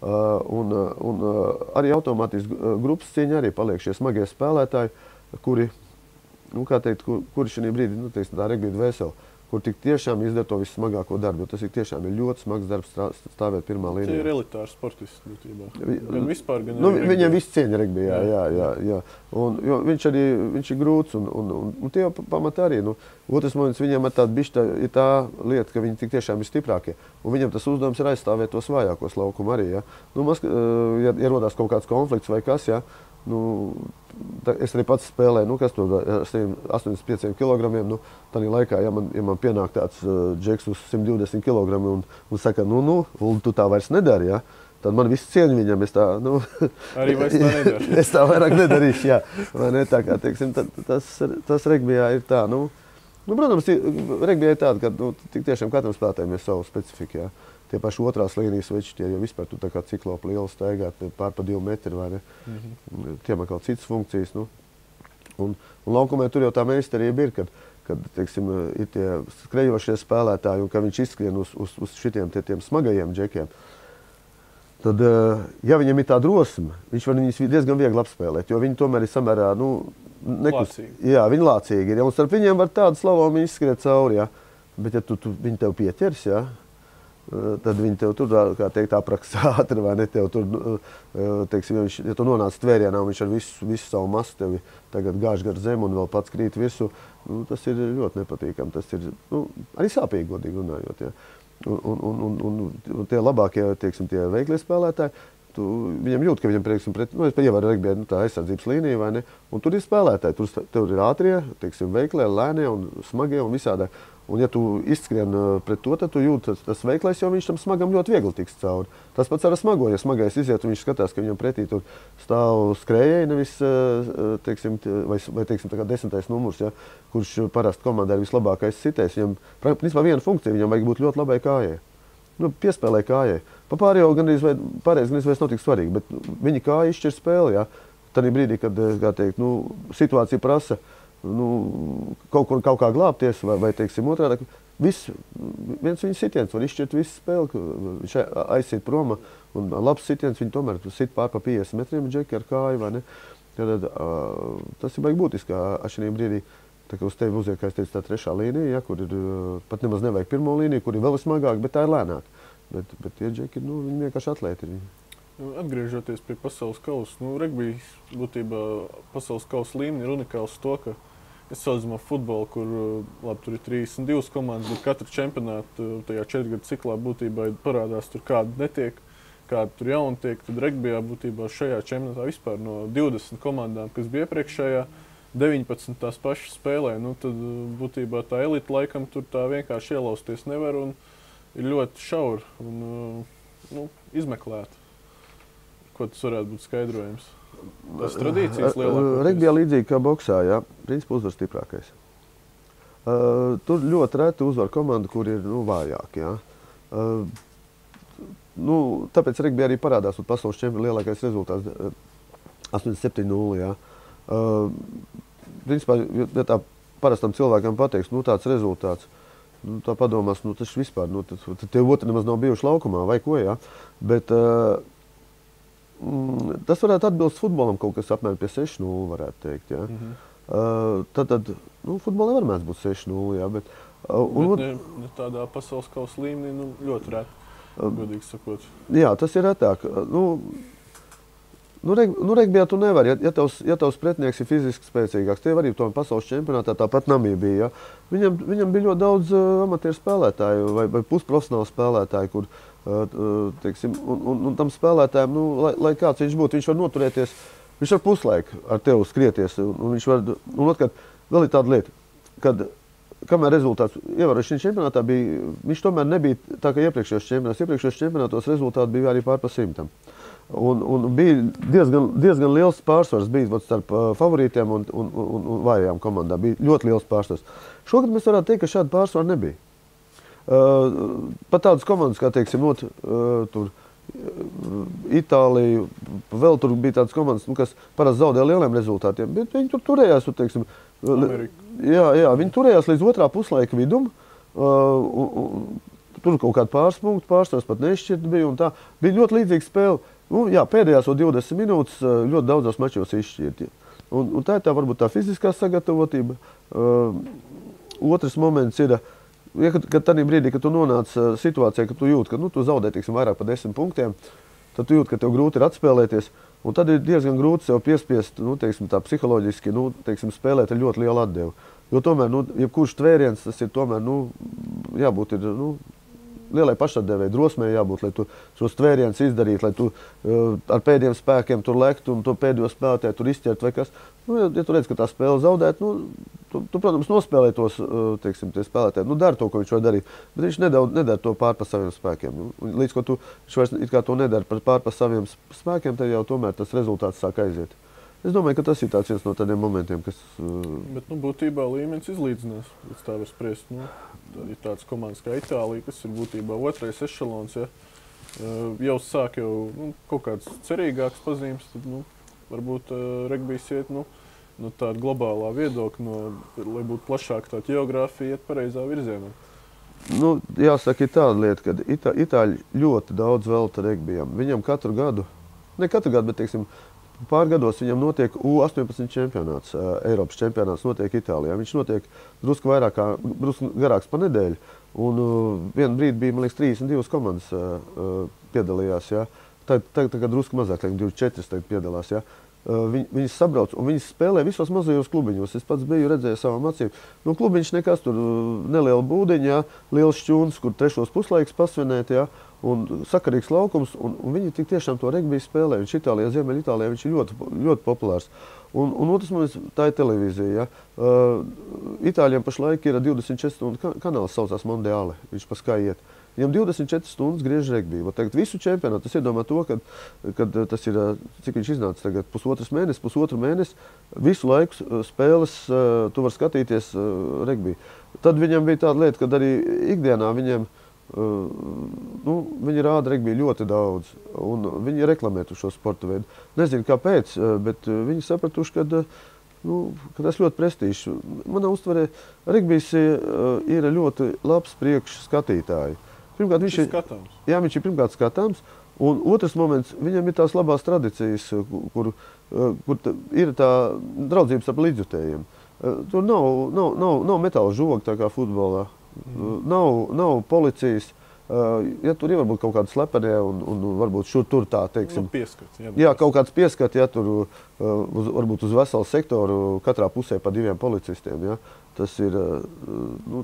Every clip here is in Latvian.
Arī automātiski grupas cīņā arī paliek šie smagie spēlētāji, kuri, kā teikt, kuri šī brīdī, teiksim, tā regbija dvēsele, kur tik tiešām izdara to vissmagāko darbu, jo tas tiešām ir ļoti smags darbs stāvēt pirmā līnijā. Tie ir elitāri sportisti, būtībā. Gan vispār, gan viņam viss cieņa regbijā, jā. Jo viņš ir grūts, un tie jau pamatā arī. Otrs moments viņam ar tādu bišķi ir tā lieta, ka viņi tik tiešām ir stiprākie. Un viņam tas uzdevums ir aizstāvēt tos vājākos laukumu arī, ja. Ja rodās kaut kāds konflikts vai kas, ja, es arī pats spēlēju, kas tur ar 85 kilogramiem, tādā laikā, ja man pienāk tāds džeks uz 120 kilogramiem un saka, tu tā vairs nedari, ja, tad man viss cieņa viņam, es tā, Arī vairs tā nedari. Es tā vairāk nedarīšu, jā. Vai ne, tā kā, teiksim, tas regbijā ir tā, protams, regbijā ir tāda, ka, tik tiešām katram spēlētājiem ir savu specifiku, jā. Tie paši otrās līnijas veči, tie jau vispār tu tā kā ciklopu lielu staigāt pār pa 2 metri, vai ne? Tiem ir kaut citas funkcijas, Un laukumē tur jau tā meistarība ir, kad teiksim, ir tie skrejošie spēlētāji, un ka viņš izskrien uz šitiem tiem smagajiem džekiem. Tad, ja viņam ir tā drosme, viņš var viņus diezgan viegli apspēlēt, jo viņi tomēr ir samērā, Lācīgi. Jā, viņi lācīgi ir, ja, un starp viņiem var tādu slalomu izskriet cauri, jā. Bet ja viņi tev pieķers, jā, tad viņi tev tur, kā teikt, apraks ātri, vai ne, tev tur, teiksim, ja tu nonāc tvērienā, un viņš ar visu savu masu tevi tagad gāž gar zemu un vēl pats krīt virsu, tas ir ļoti nepatīkami, tas ir, arī sāpīgi, godīgi runājot, jā. Un tie labākie, teiksim, tie veiklie spēlētāji, viņam jūt, ka viņam, teiksim, es ievaru regbijā, tā aizsardzības līnija, vai ne, un tur ir spēlētāji, tur ir ātrie, teiksim, veiklie, lēnie un smagie un visādā. Un ja tu izskrien pret to, tad tu jūti tas veiklais, jo viņš tam smagam ļoti viegli tiks cauri. Tas pats ar smago, ja smagais iziet, un viņš skatās, ka viņam pretī tur stāv skrējēji, nevis, teiksim, vai teiksim, tā kā 10. numurs, ja, kurš parasti komandā ir vislabākais sitējs. Viņam, principā, viena funkcija, viņam vajag būt ļoti labai kājai. Piespēlē kājai. Pa pārējo gandrīz vairs nav tik svarīgi, bet viņa kāja izšķir spēli, ja. Tad brīdī, kad, kā teikt, situācija prasa, kaut kā glābties, vai teiksim, otrādi, viens viņa sitiens var izšķirt visu spēli, viņš aizsit proma, un labs sitiens viņi tomēr sit pār pa 50 metriem džeki ar kāju, vai ne? Tad, tas ir baigi būtiski, šajā brīdī, tā kā uz tevi uziek, kā es teicu, tā 3. līnija, ja, kur ir, pat nemaz nevajag 1. līniju, kur ir vēl smagāk, bet tā ir lēnāk. Bet tie džeki, viņi vienkārši atlēti ir. Atgriežoties pie pasaules kausa, regbija būtībā pasaules kausa līmeni ir unikāls to, ka es saucamā futbolu, kur labi, tur ir 32 komandas, bet katru čempionātu tajā 4 gadu ciklā būtībā parādās tur kāda netiek, kāda tur jauna tiek. Tad regbijā būtībā šajā čempionātā vispār no 20 komandām, kas bija iepriekšējā, 19 tās pašas spēlē. Tad būtībā tā elita laikam tur tā vienkārši ielausties nevar un ir ļoti šauri un izmeklēta. Ko tas varētu būt skaidrojums? Tas tradīcijas lielākais. Regbijā līdzīgi kā boksā, jā, principā uzvar stiprākais. Tur ļoti reti uzvar komanda, kur ir vājāk, jā. Tāpēc regbijā arī parādās pasaules čempionu lielākais rezultāts 87-0, jā. Principā, ja tā parastam cilvēkam pateiks, tāds rezultāts, tā padomās, tas vispār, tad tie otri nemaz nav bijuši laukumā, vai ko, jā. Bet tas varētu atbilst futbolam kaut kas apmēram pie 6-0, varētu teikt, jā. Tad futbolā nevar mēdz būt 6-0, jā, bet... Ne tādā pasaules kausa līmenī, ļoti reti, godīgi sakot. Jā, tas ir retāk. Regbijā tu nevari, ja tavs pretinieks ir fiziski spēcīgāks, tie arī to pasaules čempionātā, tāpat Namībija, ja. Viņam bija ļoti daudz amatieru spēlētāju vai pusprofesionālu spēlētāju, kur, teiksim, un tam spēlētājiem, lai kāds viņš būtu, viņš var noturēties, viņš var puslaiku ar tevi skrieties, un viņš var, un otrkārt, vēl ir tāda lieta, kad, kamēr rezultāts ievērošanas čempionātā bija, viņš tomēr nebija tā kā iepriekšējos čempionātos rezultāti bija arī pār pa 100. Un bija diezgan liels pārsvars bija starp favorītiem un vājajām komandām. Bija ļoti liels pārsvars. Šogad mēs varētu teikt, ka šāda pārsvara nebija. Pat tādas komandas, kā teiksim, tur Itālija, vēl tur bija tādas komandas, kas parasti zaudēja lieliem rezultātiem, bet viņi tur turējās, teiksim, viņi turējās līdz otrā puslaika vidum. tur kaut kādu pāris punktu, pārstāvs pat nešķirt bija un tā. Bija ļoti līdzīga spēle. Nu, jā, pēdējās 20 minūtes ļoti daudzos mačos izšķirt. Un tā ir tā varbūt tā fiziskā sagatavotība. Otrs moments ir, kad tādā brīdī, kad tu nonāc situācijā, ka tu jūti, ka tu zaudē, teiksim, vairāk par 10 punktiem, tad tu jūti, ka tev grūti ir atspēlēties. Un tad ir diezgan grūti sev piespiest, teiksim, tā psiholoģiski, teiksim, spēlēt ar ļoti lielu atdevu. Jo tomēr, jebkurš tvēriens, tas ir tomēr, jābūt ir, lielai pašatdevei, drosmei jābūt, lai tu šos tvērienus izdarītu, lai tu ar pēdējiem spēkiem tur lektu un to pēdējo spēlētāju tur izķert vai kas. Ja tu redz, ka tā spēle zaudēt, tu, protams, nospēlē tos, teiksim, tie spēlētāji. Dara to, ko viņš var darīt, bet viņš nedara to pār pa saviem spēkiem. Līdz ko viņš vairs it kā to nedara pār pa saviem spēkiem, tad jau tomēr tas rezultāts sāk aiziet. Es domāju, ka tas ir viens no tādiem momentiem, kas... Bet, būtībā līmenis izlīdzinās, līdz tā var spriest. Ir tāds komandas kā Itālija, kas ir būtībā otrais ešalons, ja. Jau sāk kaut kāds cerīgāks pazīmes, tad, varbūt regbijs iet, tāda globālā viedokļa, lai būtu plašāk tā ģeogrāfija, iet pareizā virzienā. Jāsaka, ir tāda lieta, ka Itāļi ļoti daudz velta regbijam. Viņam katru gadu, ne katru gadu, bet, teiksim, pār gados viņam notiek U18 čempionāts, Eiropas čempionāts notiek Itālijā. Viņš notiek drusku garāks pa nedēļu. Un vienu brīdi bija, man liekas, 32 komandas piedalījās. Ja. Tagad drusku mazāk, 24 piedalās. Ja. Viņas sabrauc un viņas spēlē visos mazajos klubiņos. Es pats biju redzējis savām acīm. Klubiņš nekas tur, neliela būdiņa, ja, liels šķūns, kur trešos puslaiks pasvinēt. Ja. Un sakarīgs laukums, un viņi tik tiešām to regbiju spēlē. Viņš Itālijā, Ziemeļa Itālijā, viņš ir ļoti, ļoti populārs. Un otrs moments, tā ir televīzija. Ja. Itāļiem pašlaik ir 24 stundu kanāls, saucās Mondiāle, viņš pa Sky iet. Viņam 24 stundas griež regbiju. Tagad visu čempionātu, tas iedomā to, kad tas ir, cik viņš iznāca tagad, pusotru mēnesi, visu laiku spēles, tu var skatīties regbiju. Tad viņam bija tāda lieta, kad arī ikdienā viņiem viņi rāda regbiju ļoti daudz, un viņi reklamē šo sporta veidu. Nezinu, kāpēc, bet viņi sapratuši, ka tas ļoti prestižs. Manā uztverē regbijs ir ļoti labs priekš skatītāji. Pirmkārt, viņš ir pirmkārt skatāms, un otrs moments, viņam ir tās labās tradīcijas, kur ir tā draudzības ar līdzjutējiem. Tur nav metāla žoga, tā kā futbolā. Nav policijas. Ja tur ir varbūt kaut kāda slepenie un varbūt šur tur tā, teiksim. Pieskats. Jā, kaut kāds pieskats, ja tur varbūt uz veselu sektoru katrā pusē pa 2 policistiem, ja. Tas ir,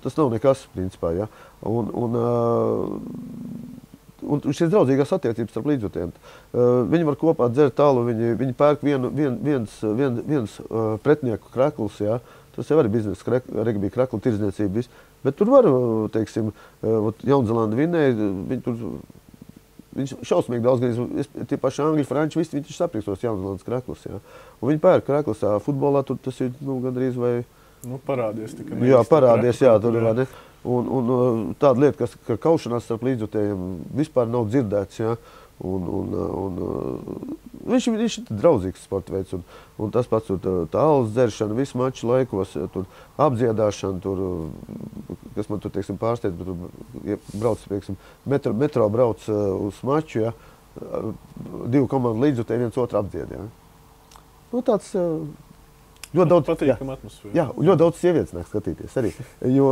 tas nav nekas, principā, ja. Un šīs draudzīgās attiecības starp līdzjutiem. Viņi var kopā dzert tālu, viņi pērk viens pretinieku krekls, ja. Tas jau arī biznesa, regbija krekla tirdzniecība. Bet tur var, teiksim, Jaunzēlanda vinnēja, viņš šausmīgi daudz, tie paši angļi, franči, visi viņš saprieks tos Jaunzēlandas kreklus. Ja. Un viņi pērk krekls, futbolā tur tas ir gandrīz vai... parādies tikai. Jā, parādies, jā, tur vai ne. Un tāda lieta, ka kaušanās starp līdzjutējiem vispār nav dzirdēts, ja. Viņš ir draudzīgs sporta veids, un tas pats tā alus dzeršana visu maču laikos, tur apdziedāšana, kas man tur, teiksim, pārsteidz, bet tur brauc, teiksim, metro brauc uz maču, ja, 2 komandu līdzjutēji viens otru apdzied, ja. Tāds ļoti daudz patīkama atmosfēra. Jā, ļoti daudz sievietes nāk skatīties arī, jo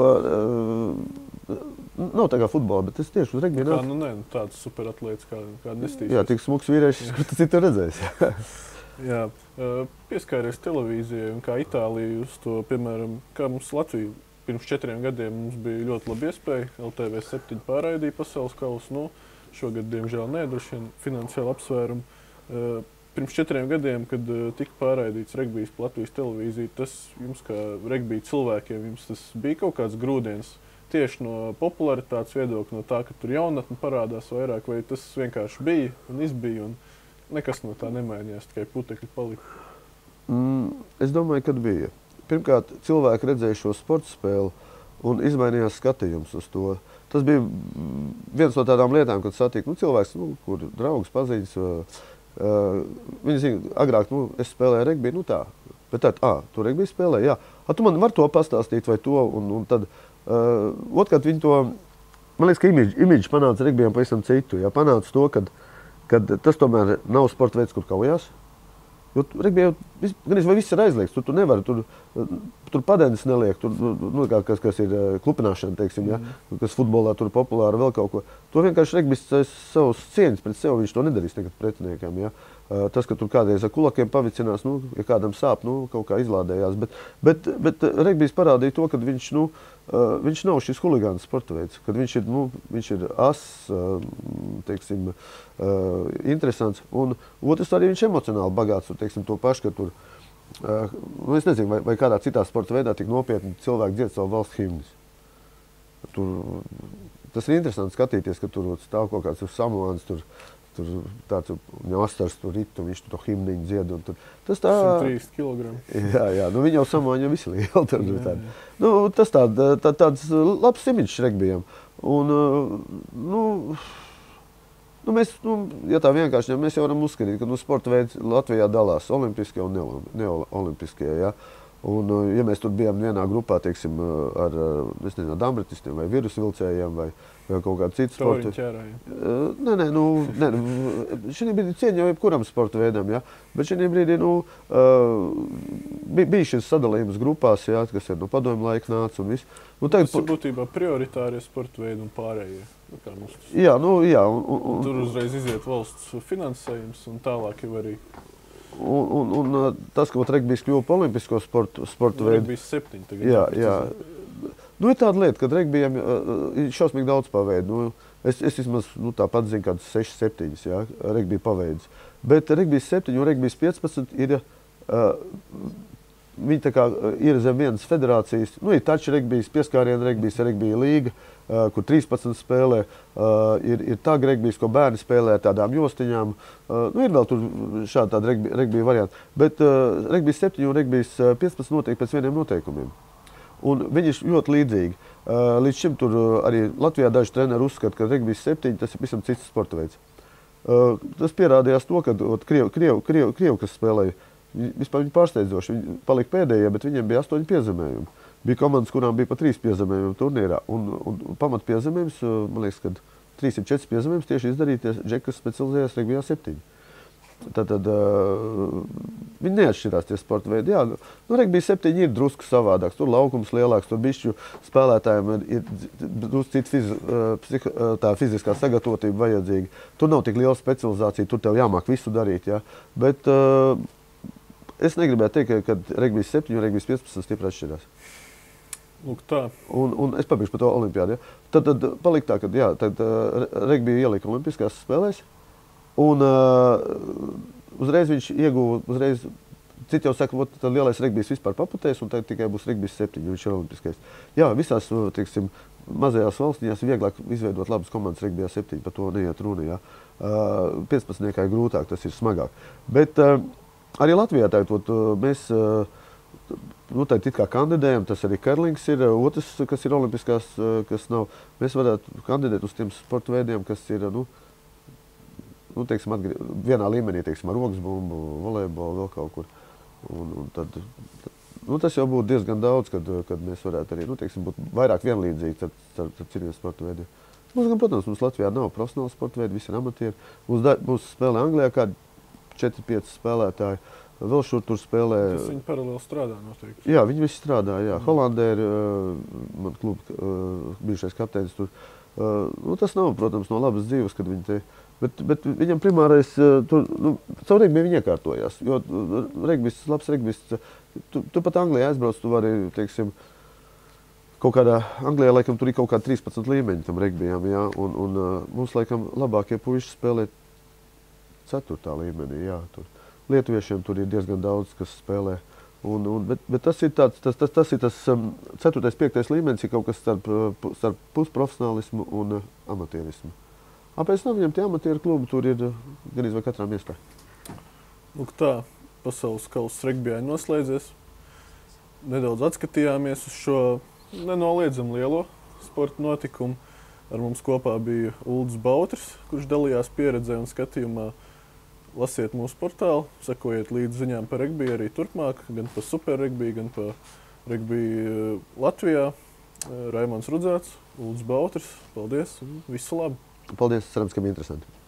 nav tā kā futbola, bet es tieši uz regbiju nāk. Tāds superatlēts, kāda nestīsies. Jā, tik smuks vīrieši, kur tas ir to redzējis. Jā, pieskāries televīzijai un kā Itālija uz to, piemēram, kā mums Latvija pirms 4 gadiem mums bija ļoti laba iespēja. LTV7 pārraidīja pasaules kausu, šogad, diemžēl, droši vien finansiāli apsvērumu. Pirms 4 gadiem, kad tika pārraidīts regbijs pa Latvijas televīziju, tas jums kā regbija cilvēkiem, jums tas bija kaut kāds grūdienis tieši no popularitātes viedokļa, no tā, ka tur jaunatne parādās vairāk, vai tas vienkārši bija un izbija un nekas no tā nemainījās, tikai putekļi palika? Es domāju, kad bija. Pirmkārt, cilvēki redzēja šo sporta spēli un izmainījās skatījums uz to. Tas bija viens no tādām lietām, kad satika cilvēks, kur draugs paziņas, viņi zina, agrāk, es spēlēju regbiju, tā. Bet tad, tu regbiju spēlēji, jā. Tu man var to pastāstīt vai to, un tad, otrkārt, viņi to man liekas, ka imidžs panāca regbijam pavisam citu. Jā, panāca to, kad tas tomēr nav sporta veids, kur kaujās. Jo regbijā vai viss ir aizliegts, tu nevari, tur padenes neliek, tur, kas ir klupināšana, teiksim, ja, kas futbolā tur populāra vēl kaut ko. To vienkārši regbijs savus cieņas pret sevi, viņš to nedarīs nekad pretiniekam, ja. Tas, ka tur kādreiz ar kulakiem pavicinās, ja kādam sāp, kaut kā izlādējās, bet regbijs parādīja to, ka viņš nav šis huligāns sporta veids, kad viņš ir teiksim, interesants, un otrs arī viņš emocionāli bagāts, teiksim, to pašu, ka tur, es nezinu, vai kādā citā sporta veidā tik nopietni cilvēki dzied savu valsts himnis. Tas ir interesanti skatīties, ka tur stāv kaut kāds Samoans, tur tāds viņam astars tur rit, un viņš to himniņu dzied. Tas tā... 130 kg. Jā, viņi jau Samoani jau visi lieli. Tas tāds labs imidžs regbijam. Un, mēs, ja tā vienkārši, mēs jau varam uzskatīt, ka sporta veids Latvijā dalās olimpiskie un neolimpiskie, ja. Un, ja mēs tur bijām vienā grupā, teiksim, ar damretistiem vai virusvilcējiem vai kaut kādu citu sportu. Nē, šī brīdī cieņa jau jebkuram sporta veidam, ja. Bet šī brīdī, bija šis sadalījums grupās, ja, kas ir no padomju laika nāca un viss. Tas ir būtībā prioritārie sporta veidi un pārējie. Jā. Tur uzreiz iziet valsts finansējums un tālāk jau arī. Un tas, ka regbijs kļuva par olimpisko sportu veidu. Regbijs 7 tagad. Jā. Ir tāda lieta, ka regbijam ir šausmīgi daudz paveidu. Es vismaz tāpat zinu kādas 6-7, jā, regbija paveidas. Bet regbijs 7 un regbijs 15 ir, viņi tā kā ir zem vienas federācijas. Ir taču regbijs, pieskāriena regbijs, regbija līga, kur 13 spēlē, ir tag regbijs, ko bērni spēlē ar tādām jostiņām. Ir vēl tur šādi tādi regbija varianti, bet regbijs 7 un regbijs 15 notiek pēc vieniem noteikumiem. Un viņi ir ļoti līdzīgi. Līdz šim tur arī Latvijā daži treneri uzskata, ka regbijs 7 tas ir visam cits sporta veids. Tas pierādījās to, ka Krievi, kas spēlēja, vispār viņi pārsteidzoši, viņi palika pēdējie, bet viņiem bija 8 piezemējumi. Bija komandas, kurām bija pa 3 piezemējumi turnīrā. Un pamat piezemējums, man liekas, ka 304 piezemējums tieši izdarīties džeki, kas specializējās regbijā 7. Tad viņi neatšķirās tie sporta veidi. Jā, regbijā 7 ir drusku savādāks, tur laukums lielāks, tur bišķu spēlētājiem ir drusku cita fiziskā sagatavotība vajadzīga. Tur nav tik liela specializācija, tur tev jāmāk visu darīt. Jā. Bet es negribētu teikt, ka regbijs 7 un regbijs 15 stipri atšķirās. Lūk tā. Un es pabeigšu par to olimpiādu. Ja. Tad palika tā, ka regbiju ielika olimpiskās spēlēs. Un uzreiz viņš ieguva, citi jau saka, tad lielais regbijs vispār paputēs, un tad tikai būs regbijs 7, viņš ir olimpiskais. Jā, visās, teiksim, mazajās valstiņās ir vieglāk izveidot labas komandas regbijā 7, par to neiet runa, jā. 15-niekā ir grūtāk, tas ir smagāk. Bet arī Latvijā tagad mēs tagad it kā kandidējam, tas arī kerlings ir otrs, kas ir olimpiskās, kas nav. Mēs varētu kandidēt uz tiem sporta veidiem, kas ir, teiksim, vienā līmenī, teiksim, ar roksbumbu, volejbolu, vēl kaut kur. Un tad, tas jau būtu diezgan daudz, kad mēs varētu arī, teiksim, būt vairāk vienlīdzīgi ar citiem sporta veidiem. Protams, mums Latvijā nav profesionāli sporta veidi, visi ir amatieri. Mums spēlē Anglijā kādi 4-5 spēlētāji. Vēl šur tur spēlē... Tas viņi paralēli strādā noteikti. Jā, viņi visi strādā, jā. Holandē ir man kluba bijušais kapteinis tur. Tas nav, protams, no labas dzīves, kad viņi te... Bet viņam primārais, savu regbiju viņi iekārtojās, jo labs regbijs, tu pat Anglijā aizbrauc, tu vari, teiksim, kaut kādā, Anglijā laikam tur ir kaut kādā 13 līmeņi tam regbijām, jā, un mums laikam labākie puiši spēlē 4. līmenī, jā, tur. Lietuviešiem tur ir diezgan daudz, kas spēlē, bet tas ir tas 4. 5. līmenis ir kaut kas starp pusprofesionālismu un amatierismu. Pēc tam viņam tie amatieru klubi tur ir gan vai katrām iespēj. Lūk tā, pasaules kausa regbijā noslēdzies. Nedaudz atskatījāmies uz šo nenoliedzam lielo sporta notikumu. Ar mums kopā bija Uldis Bautris, kurš dalījās pieredzē un skatījumā. Lasiet mūsu portālu, sekojiet līdz ziņām par regbiju arī turpmāk, gan par super regbiju, gan par regbiju Latvijā. Raimons Rudzāts, Ulds Bauters. Paldies un visu labu! Paldies, cerams, ka bija interesanti.